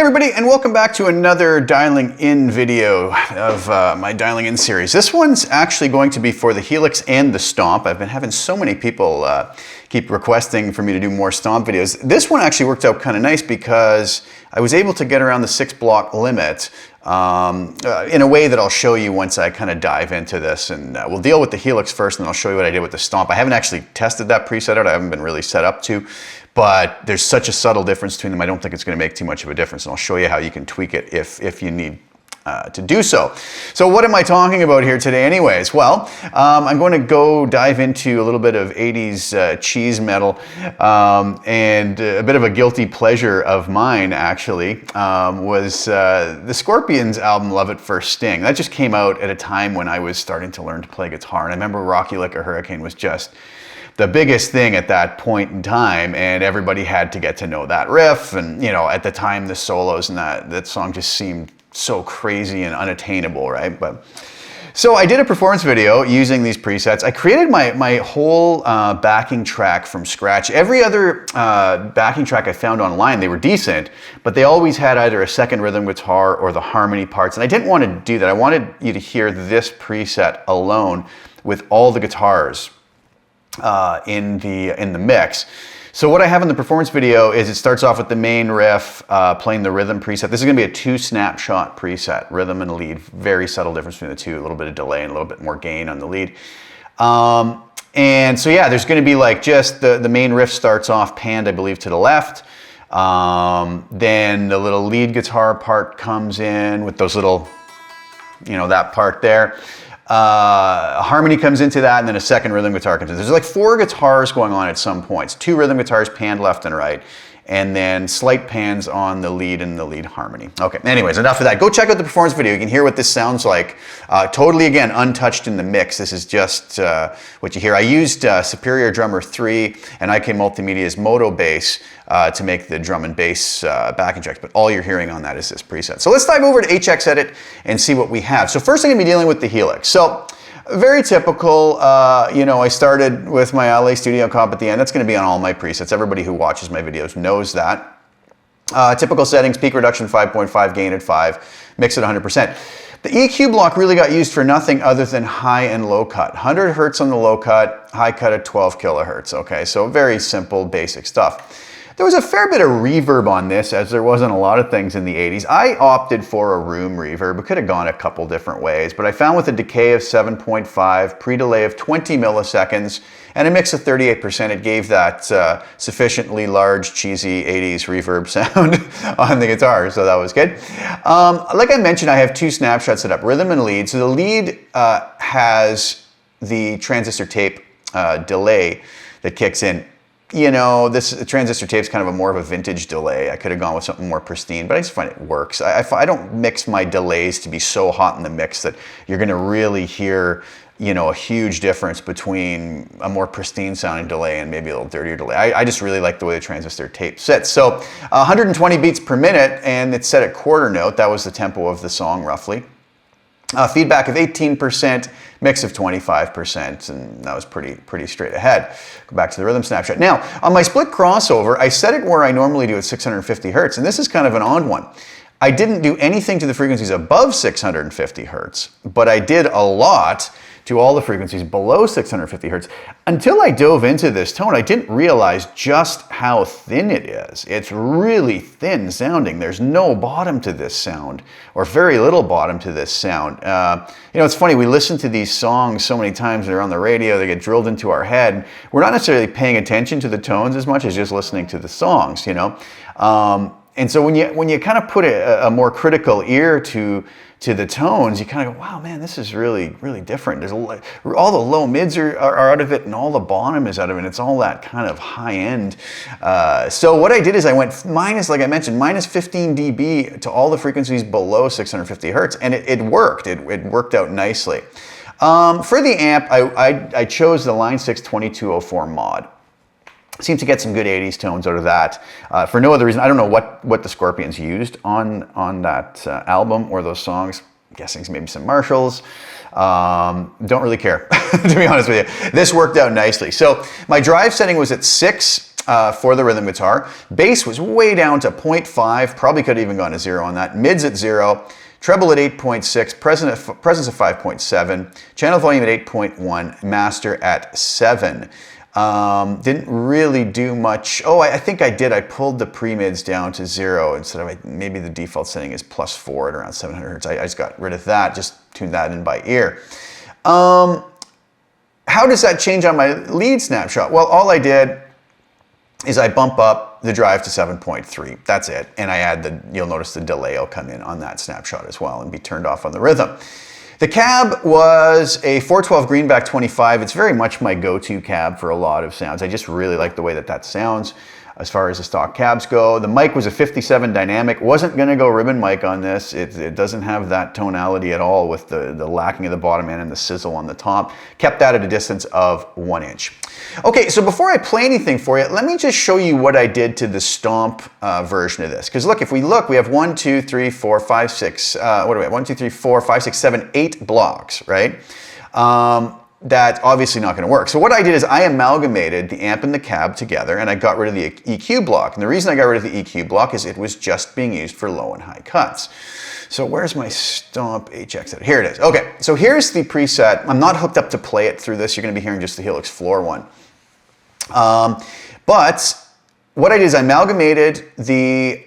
Everybody, and welcome back to another dialing in video of my dialing in series. This one's actually going to be for the Helix and the Stomp. I've been having so many people keep requesting for me to do more Stomp videos. This one actually worked out kind of nice because I was able to get around the 6-block limit in a way that I'll show you once I kind of dive into this. And we'll deal with the Helix first, and then I'll show you what I did with the Stomp. I haven't actually tested that preset out. I haven't been really set up to. But there's such a subtle difference between them, I don't think it's going to make too much of a difference. And I'll show you how you can tweak it if you need to do so. So what am I talking about here today anyways? Well, I'm going to go dive into a little bit of 80s cheese metal, and a bit of a guilty pleasure of mine actually was the Scorpions album Love at First Sting. That just came out at a time when I was starting to learn to play guitar, and I remember Rock You Like a Hurricane was just the biggest thing at that point in time, and everybody had to get to know that riff. And you know, at the time, the solos and that song just seemed so crazy and unattainable, right? But so I did a performance video using these presets. I created my whole backing track from scratch. Every other backing track I found online, they were decent, but they always had either a second rhythm guitar or the harmony parts, and I didn't want to do that. I wanted you to hear this preset alone with all the guitars in the mix. So what I have in the performance video is it starts off with the main riff, playing the rhythm preset. This is going to be a 2-snapshot preset, rhythm and lead. Very subtle difference between the two, a little bit of delay and a little bit more gain on the lead. And so yeah, there's going to be like just the main riff starts off panned, I believe, to the left. Then the little lead guitar part comes in with those little, you know, that part there. A harmony comes into that, and then a second rhythm guitar comes in. There's like 4 guitars going on at some points. 2 rhythm guitars panned left and right, and then slight pans on the lead and the lead harmony. Okay, anyways, enough of that. Go check out the performance video. You can hear what this sounds like. Totally, again, untouched in the mix. This is just what you hear. I used Superior Drummer 3 and IK Multimedia's Moto Bass to make the drum and bass backing tracks, but all you're hearing on that is this preset. So let's dive over to HX Edit and see what we have. So first I'm going to be dealing with the Helix. So very typical, you know, I started with my LA Studio Comp at the end. That's going to be on all my presets. Everybody who watches my videos knows that. Typical settings, peak reduction 5.5, gain at 5, mix at 100%. The EQ block really got used for nothing other than high and low cut. 100 hertz on the low cut, high cut at 12 kilohertz. Okay, so very simple, basic stuff. There was a fair bit of reverb on this, as there wasn't a lot of things in the 80s. I opted for a room reverb. It could have gone a couple different ways, but I found with a decay of 7.5, pre-delay of 20 milliseconds, and a mix of 38%, it gave that sufficiently large, cheesy 80s reverb sound on the guitar, so that was good. Like I mentioned, I have 2 snapshots set up, rhythm and lead. So the lead has the transistor tape delay that kicks in. You know, this transistor tape's kind of more of a vintage delay. I could have gone with something more pristine, but I just find it works. I don't mix my delays to be so hot in the mix that you're going to really hear, you know, a huge difference between a more pristine sounding delay and maybe a little dirtier delay. I just really like the way the transistor tape sits. So 120 beats per minute, and it's set at quarter note. That was the tempo of the song roughly. Feedback of 18%, mix of 25%, and that was pretty straight ahead. Go back to the rhythm snapshot. Now, on my split crossover, I set it where I normally do at 650 hertz, and this is kind of an odd one. I didn't do anything to the frequencies above 650 hertz, but I did a lot to all the frequencies below 650 hertz. Until I dove into this tone, I didn't realize just how thin it is. It's really thin sounding. There's no bottom to this sound, or very little bottom to this sound. You know, it's funny, we listen to these songs so many times, they're on the radio, they get drilled into our head. We're not necessarily paying attention to the tones as much as just listening to the songs, you know? And so when you kind of put a more critical ear to the tones, you kind of go, wow, man, this is really different. There's all the low mids are out of it, and all the bottom is out of it. It's all that kind of high end. So what I did is I went minus, like I mentioned, minus 15 dB to all the frequencies below 650 hertz, and it worked. It worked out nicely. For the amp, I chose the Line 6 2204 mod. Seemed to get some good 80s tones out of that. For no other reason, I don't know what the Scorpions used on that album or those songs. I'm guessing maybe some Marshalls. Don't really care, to be honest with you. This worked out nicely. So my drive setting was at 6. for the rhythm guitar. Bass was way down to 0.5, probably could have even gone to 0 on that. Mids at 0, treble at 8.6, presence at 5.7, channel volume at 8.1, master at 7. Didn't really do much. Oh, I think I did. I pulled the pre-mids down to 0 instead of, maybe the default setting is +4 at around 700 hertz. I just got rid of that, just tuned that in by ear. How does that change on my lead snapshot? Well, all I did is I bump up the drive to 7.3. That's it. And I add you'll notice the delay will come in on that snapshot as well and be turned off on the rhythm. The cab was a 412 Greenback 25. It's very much my go-to cab for a lot of sounds. I just really like the way that sounds as far as the stock cabs go. The mic was a 57 dynamic. Wasn't gonna go ribbon mic on this. It doesn't have that tonality at all with the lacking of the bottom end and the sizzle on the top. Kept that at a distance of 1 inch. Okay, so before I play anything for you, let me just show you what I did to the Stomp version of this. Because look, if we look, we have 1, 2, 3, 4, 5, 6, what do we have? 1, 2, 3, 4, 5, 6, 7, 8 blocks, right? That's obviously not going to work. So what I did is I amalgamated the amp and the cab together and I got rid of the EQ block. And the reason I got rid of the EQ block is it was just being used for low and high cuts. So where's my Stomp HX? Here it is. Okay, so here's the preset. I'm not hooked up to play it through this. You're going to be hearing just the Helix floor one. But what I did is I amalgamated the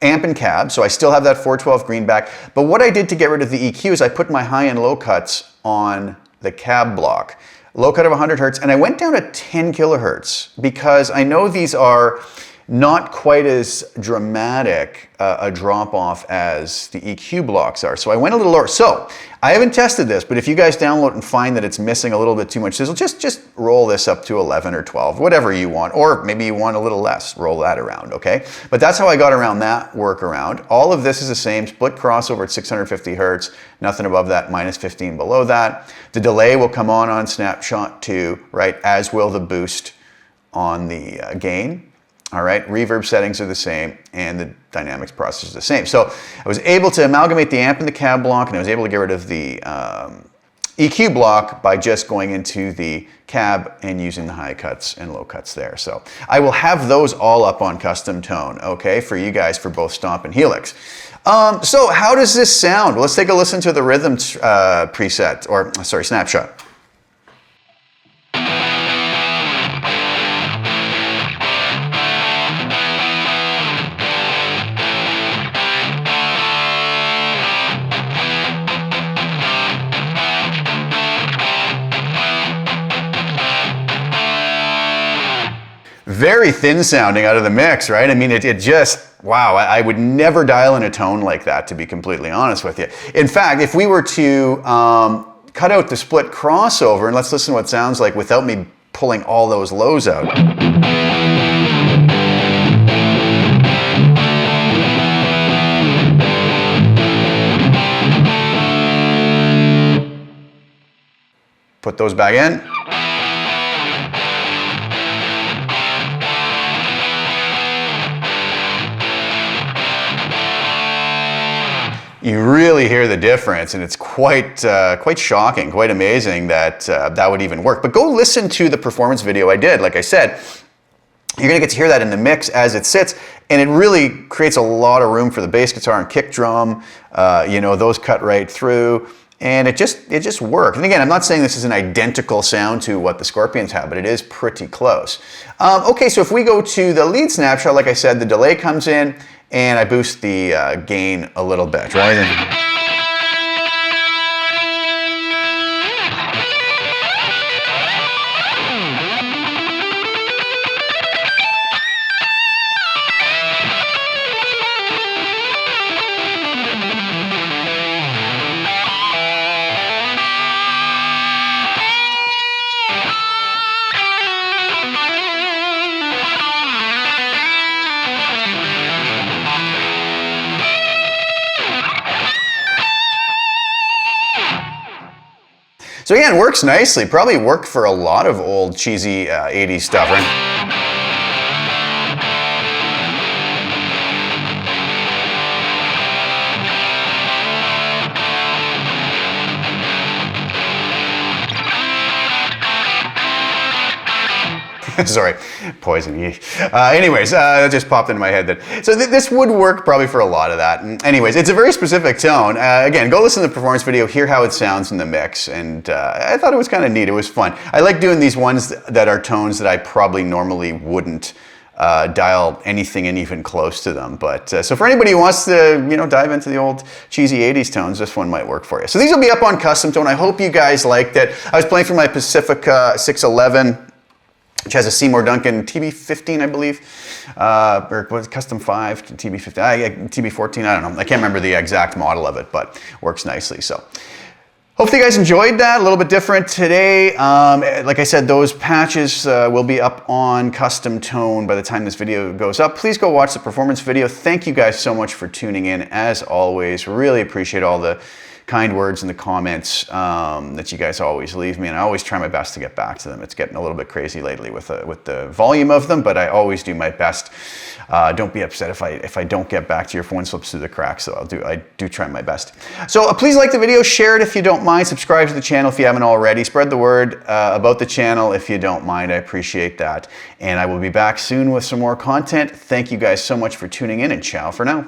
amp and cab, so I still have that 412 Greenback. But what I did to get rid of the EQ is I put my high and low cuts on the cab block. Low cut of 100 hertz, and I went down to 10 kilohertz because I know these are not quite as dramatic a drop off as the EQ blocks are. So I went a little lower. So I haven't tested this, but if you guys download and find that it's missing a little bit too much sizzle, just roll this up to 11 or 12, whatever you want, or maybe you want a little less, roll that around, okay? But that's how I got around that workaround. All of this is the same, split crossover at 650 hertz, nothing above that, -15 below that. The delay will come on snapshot 2, right, as will the boost on the gain. All right, reverb settings are the same and the dynamics process is the same. So I was able to amalgamate the amp and the cab block, and I was able to get rid of the EQ block by just going into the cab and using the high cuts and low cuts there. So I will have those all up on Custom Tone, okay, for you guys for both Stomp and Helix. So how does this sound? Well, let's take a listen to the rhythm preset, or sorry, snapshot. Very thin sounding out of the mix, right? I mean, it just, wow, I would never dial in a tone like that, to be completely honest with you. In fact, if we were to cut out the split crossover, and let's listen to what it sounds like without me pulling all those lows out. Put those back in. You really hear the difference, and it's quite shocking, quite amazing that that would even work. But go listen to the performance video I did. Like I said, you're gonna get to hear that in the mix as it sits, and it really creates a lot of room for the bass guitar and kick drum. You know, those cut right through, and it just worked. And again, I'm not saying this is an identical sound to what the Scorpions have, but it is pretty close. Okay, so if we go to the lead snapshot, like I said, the delay comes in, and I boost the gain a little bit, right? So again, works nicely. Probably worked for a lot of old cheesy 80s stuff, right? Sorry, poison. Anyways, that just popped into my head. So this would work probably for a lot of that. And anyways, it's a very specific tone. Again, go listen to the performance video, hear how it sounds in the mix. And I thought it was kind of neat. It was fun. I like doing these ones that are tones that I probably normally wouldn't dial anything in even close to them. But so for anybody who wants to, you know, dive into the old cheesy 80s tones, this one might work for you. So these will be up on Custom Tone. I hope you guys liked it. I was playing for my Pacifica 611, which has a Seymour Duncan TB15, I believe, or was it Custom 5, TB15, TB14, I don't know. I can't remember the exact model of it, but works nicely. So hopefully you guys enjoyed that, a little bit different today. Like I said, those patches will be up on Custom Tone by the time this video goes up. Please go watch the performance video. Thank you guys so much for tuning in, as always. Really appreciate all the kind words in the comments that you guys always leave me, and I always try my best to get back to them. It's getting a little bit crazy lately with the volume of them, but I always do my best. Don't be upset if I don't get back to you, if one slips through the cracks. So I do try my best. So please like the video, share it if you don't mind, subscribe to the channel if you haven't already, spread the word about the channel if you don't mind. I appreciate that, and I will be back soon with some more content. Thank you guys so much for tuning in, and ciao for now.